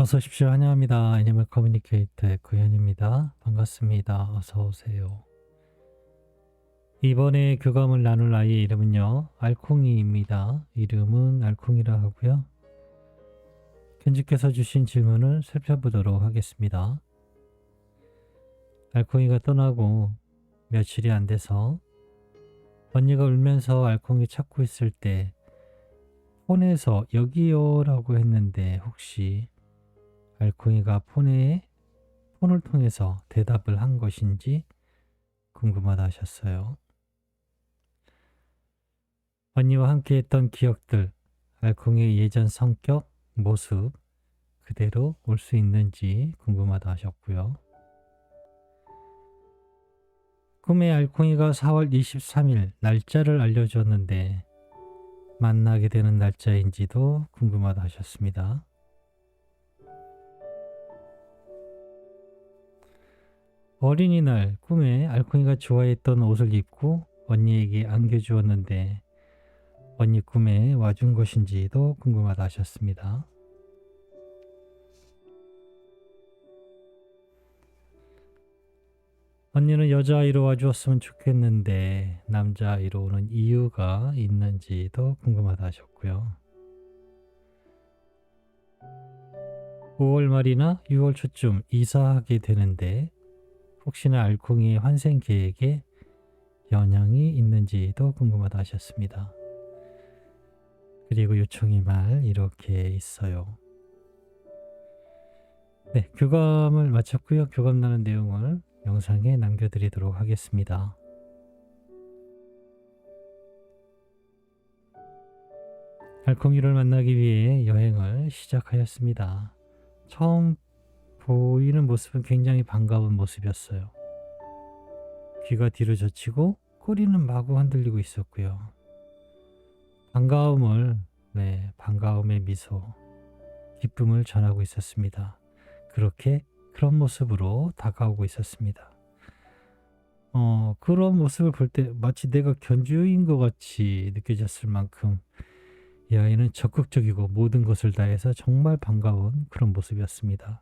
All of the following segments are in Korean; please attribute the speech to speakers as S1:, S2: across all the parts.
S1: 어서 오십시오. 환영합니다. 애니멀 커뮤니케이터의 구현입니다. 반갑습니다. 어서 오세요. 이번에 교감을 나눌 아이의 이름은요. 알콩이입니다. 이름은 알콩이라 하고요. 편집께서 주신 질문을 살펴보도록 하겠습니다. 알콩이가 떠나고 며칠이 안 돼서 언니가 울면서 알콩이 찾고 있을 때 폰에서 여기요 라고 했는데 혹시 알콩이가 폰을 통해서 대답을 한 것인지 궁금하다 하셨어요. 언니와 함께 했던 기억들, 알콩이의 예전 성격, 모습 그대로 올 수 있는지 궁금하다 하셨고요. 꿈에 알콩이가 4월 23일 날짜를 알려줬는데 만나게 되는 날짜인지도 궁금하다 하셨습니다. 어린이날 꿈에 알콩이가 좋아했던 옷을 입고 언니에게 안겨주었는데 언니 꿈에 와준 것인지도 궁금하다 하셨습니다. 언니는 여자아이로 와주었으면 좋겠는데 남자아이로 오는 이유가 있는지도 궁금하다 하셨고요. 5월 말이나 6월 초쯤 이사하게 되는데 혹시나 알콩이의 환생 계획에 영향이 있는지도 궁금하다 하셨습니다. 그리고 요청이 말 이렇게 있어요. 네, 교감을 마쳤고요. 교감 나눈 내용을 영상에 남겨드리도록 하겠습니다. 알콩이를 만나기 위해 여행을 시작하였습니다. 처음 보이는 모습은 굉장히 반가운 모습이었어요. 귀가 뒤로 젖히고 꼬리는 마구 흔들리고 있었고요. 반가움의 미소, 기쁨을 전하고 있었습니다. 그런 모습으로 다가오고 있었습니다. 그런 모습을 볼 때 마치 내가 견주인 것 같이 느껴졌을 만큼 이 아이는 적극적이고 모든 것을 다해서 정말 반가운 그런 모습이었습니다.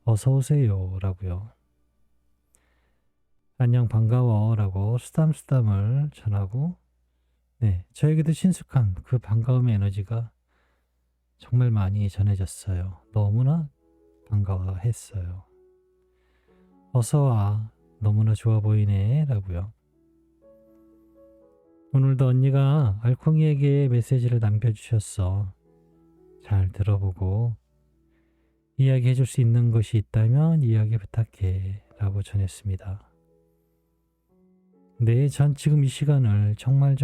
S1: 어서 오세요 라고요. 안녕 반가워 라고 수담수담을 전하고 저에게도 친숙한 그 반가움의 에너지가 정말 많이 전해졌어요. 너무나 반가워했어요. 어서와 너무나 좋아 보이네 라고요. 오늘도 언니가 알콩이에게 메시지를 남겨주셨어. 잘 들어보고 이야기해 줄 수 있는 것이 있다면 이야기 부탁해 라고 전했습니다. 네, 전 지금 이 시간을 정말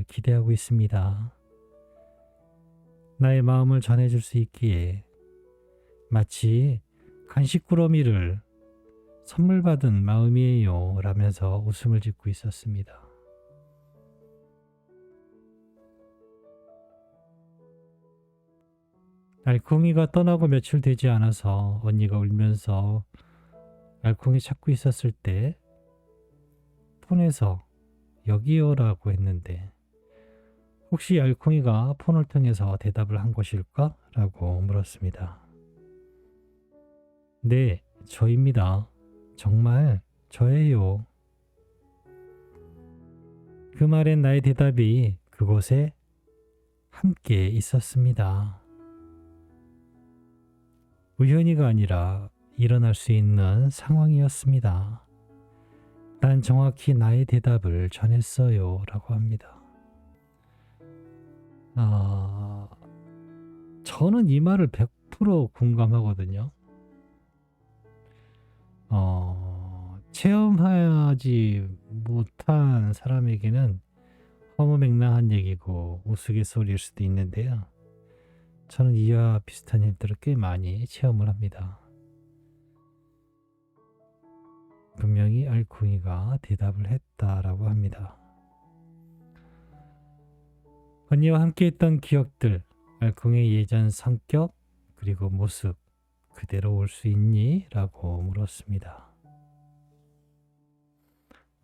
S1: 기대하고 있습니다. 나의 마음을 전해줄 수 있기에 마치 간식꾸러미를 선물 받은 마음이에요 라면서 웃음을 짓고 있었습니다. 알콩이가 떠나고 며칠 되지 않아서 언니가 울면서 알콩이 찾고 있었을 때 폰에서 여기요 라고 했는데 혹시 알콩이가 폰을 통해서 대답을 한 것일까? 라고 물었습니다. 네, 저입니다. 정말 저예요. 그 말엔 나의 대답이 그곳에 함께 있었습니다. 우연히가 아니라 일어날 수 있는 상황이었습니다. 난 정확히 나의 대답을 전했어요 라고 합니다. 저는 이 말을 100% 공감하거든요. 체험하지 못한 사람에게는 허무맹랑한 얘기고 우스갯소리일 수도 있는데요. 저는 이와 비슷한 일들을 꽤 많이 체험을 합니다. 분명히 알콩이가 대답을 했다라고 합니다. 언니와 함께했던 기억들, 알콩이의 예전 성격 그리고 모습 그대로 올 수 있니? 라고 물었습니다.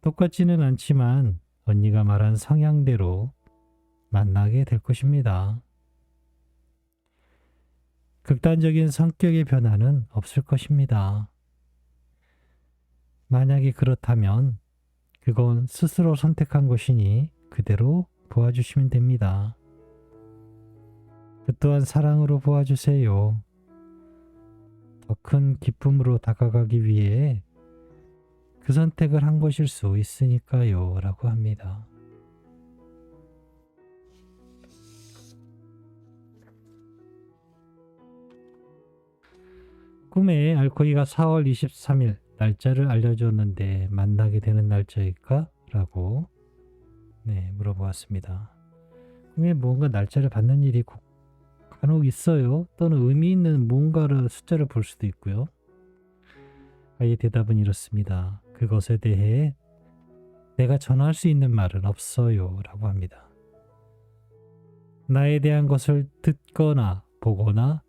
S1: 똑같지는 않지만 언니가 말한 성향대로 만나게 될 것입니다. 극단적인 성격의 변화는 없을 것입니다. 만약에 그렇다면 그건 스스로 선택한 것이니 그대로 보아주시면 됩니다. 그 또한 사랑으로 보아주세요. 더 큰 기쁨으로 다가가기 위해 그 선택을 한 것일 수 있으니까요. 라고 합니다. 꿈에 알코이가 4월 23일 날짜를 알려줬는데 만나게 되는 날짜일까? 라고 물어보았습니다. 꿈에 뭔가 날짜를 받는 일이 간혹 있어요. 또는 의미 있는 뭔가를 숫자를 볼 수도 있고요. 아이의 대답은 이렇습니다. 그것에 대해 내가 전할 수 있는 말은 없어요. 라고 합니다. 나에 대한 것을 듣거나 보거나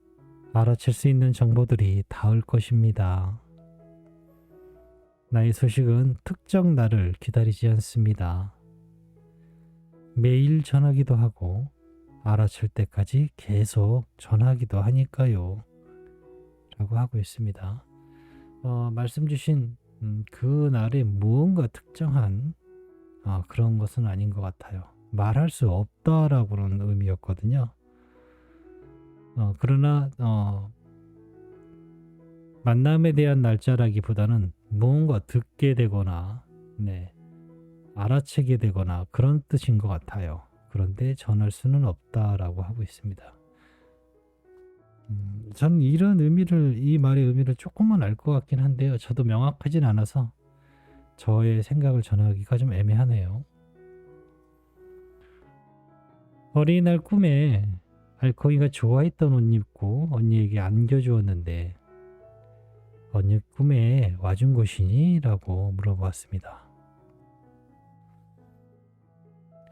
S1: 알아챌 수 있는 정보들이 닿을 것입니다. 나의 소식은 특정 날을 기다리지 않습니다. 매일 전하기도 하고 알아챌 때까지 계속 전하기도 하니까요. 라고 하고 있습니다. 말씀 주신 그 날에 무언가 특정한 그런 것은 아닌 것 같아요. 말할 수 없다라고는 의미였거든요. 그러나 만남에 대한 날짜라기보다는 무언가 듣게 되거나 알아채게 되거나 그런 뜻인 것 같아요. 그런데 전할 수는 없다라고 하고 있습니다. 저는 이 말의 의미를 조금만 알 것 같긴 한데요. 저도 명확하진 않아서 저의 생각을 전하기가 좀 애매하네요. 어린이날 꿈에 알코이가 좋아했던 옷 입고 언니에게 안겨주었는데 언니 꿈에 와준 것이니? 라고 물어보았습니다.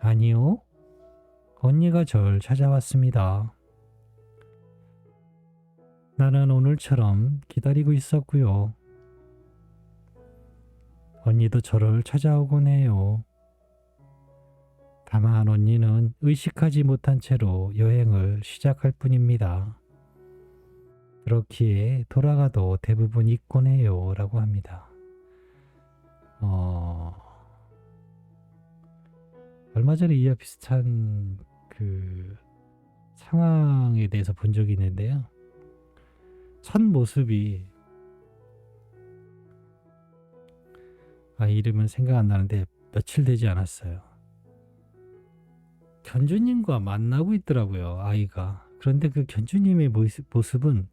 S1: 아니요. 언니가 절 찾아왔습니다. 나는 오늘처럼 기다리고 있었고요. 언니도 저를 찾아오곤 해요. 다만 언니는 의식하지 못한 채로 여행을 시작할 뿐입니다. 그렇기에 돌아가도 대부분 있곤 해요. 라고 합니다. 얼마 전에 이와 비슷한 그 상황에 대해서 본 적이 있는데요. 첫 모습이 이름은 생각 안 나는데 며칠 되지 않았어요. 견주님과 만나고 있더라고요. 아이가. 그런데 그 견주님의 모습은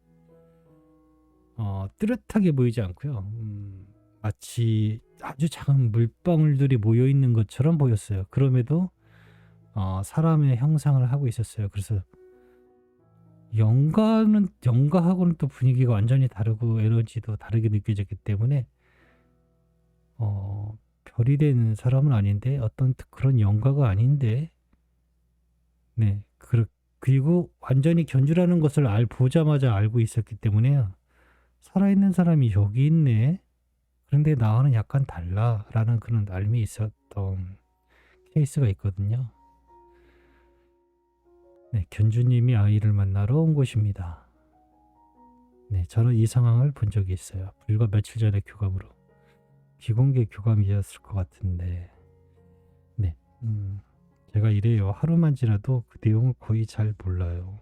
S1: 뚜렷하게 보이지 않고요. 마치 아주 작은 물방울들이 모여 있는 것처럼 보였어요. 그럼에도 사람의 형상을 하고 있었어요. 그래서 영가하고는 또 분위기가 완전히 다르고 에너지도 다르게 느껴졌기 때문에 별이 된 사람은 아닌데 어떤 그런 영가가 아닌데 그리고 완전히 견주라는 것을 보자마자 알고 있었기 때문에 살아있는 사람이 여기 있네. 그런데 나와는 약간 달라라는 그런 알미 있었던 케이스가 있거든요. 견주님이 아이를 만나러 온 곳입니다. 저는 이 상황을 본 적이 있어요. 불과 며칠 전에 교감으로. 비공개 교감이었을 것 같은데 제가 이래요. 하루만 지나도 그 내용을 거의 잘 몰라요.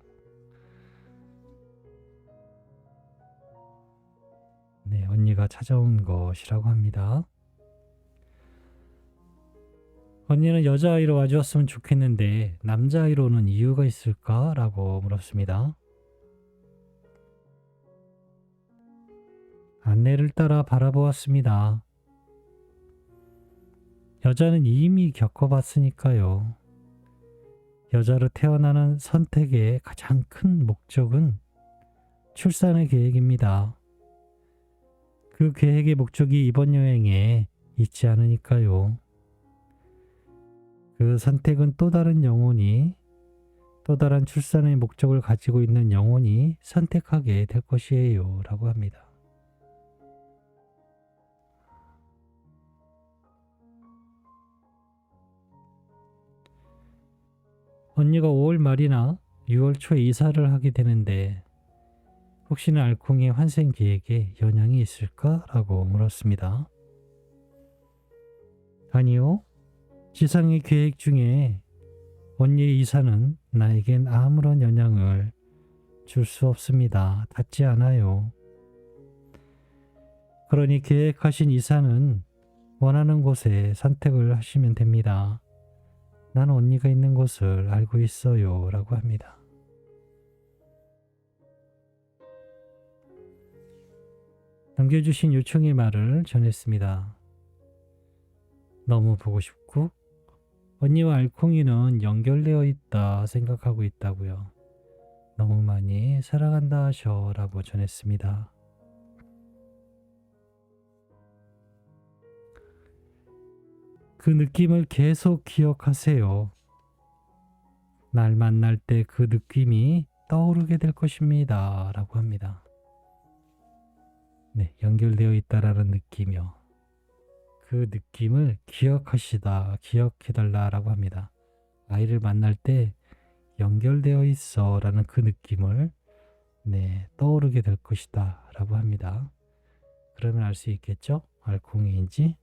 S1: 언니가 찾아온 것이라고 합니다. 언니는 여자아이로 와주었으면 좋겠는데 남자아이로는 이유가 있을까? 라고 물었습니다. 안내를 따라 바라보았습니다. 여자는 이미 겪어봤으니까요. 여자로 태어나는 선택의 가장 큰 목적은 출산의 계획입니다. 그 계획의 목적이 이번 여행에 있지 않으니까요. 그 선택은 또 다른 영혼이, 또 다른 출산의 목적을 가지고 있는 영혼이 선택하게 될 것이에요. 라고 합니다. 언니가 5월 말이나 6월 초에 이사를 하게 되는데 혹시나 알콩이의 환생 계획에 영향이 있을까? 라고 물었습니다. 아니요. 지상의 계획 중에 언니의 이사는 나에겐 아무런 영향을 줄 수 없습니다. 닿지 않아요. 그러니 계획하신 이사는 원하는 곳에 선택을 하시면 됩니다. 난 언니가 있는 곳을 알고 있어요. 라고 합니다. 남겨주신 요청의 말을 전했습니다. 너무 보고 싶고 언니와 알콩이는 연결되어 있다 생각하고 있다고요. 너무 많이 사랑한다 하셔 라고 전했습니다. 그 느낌을 계속 기억하세요. 날 만날 때 그 느낌이 떠오르게 될 것입니다. 라고 합니다. 네, 연결되어 있다라는 느낌이요. 그 느낌을 기억해달라 라고 합니다. 아이를 만날 때 연결되어 있어 라는 그 느낌을 떠오르게 될 것이다 라고 합니다. 그러면 알 수 있겠죠? 알콩이인지.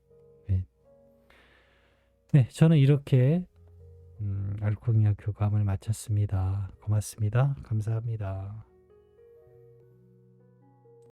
S1: 네, 저는 이렇게 알콩이와 교감을 마쳤습니다. 고맙습니다. 감사합니다.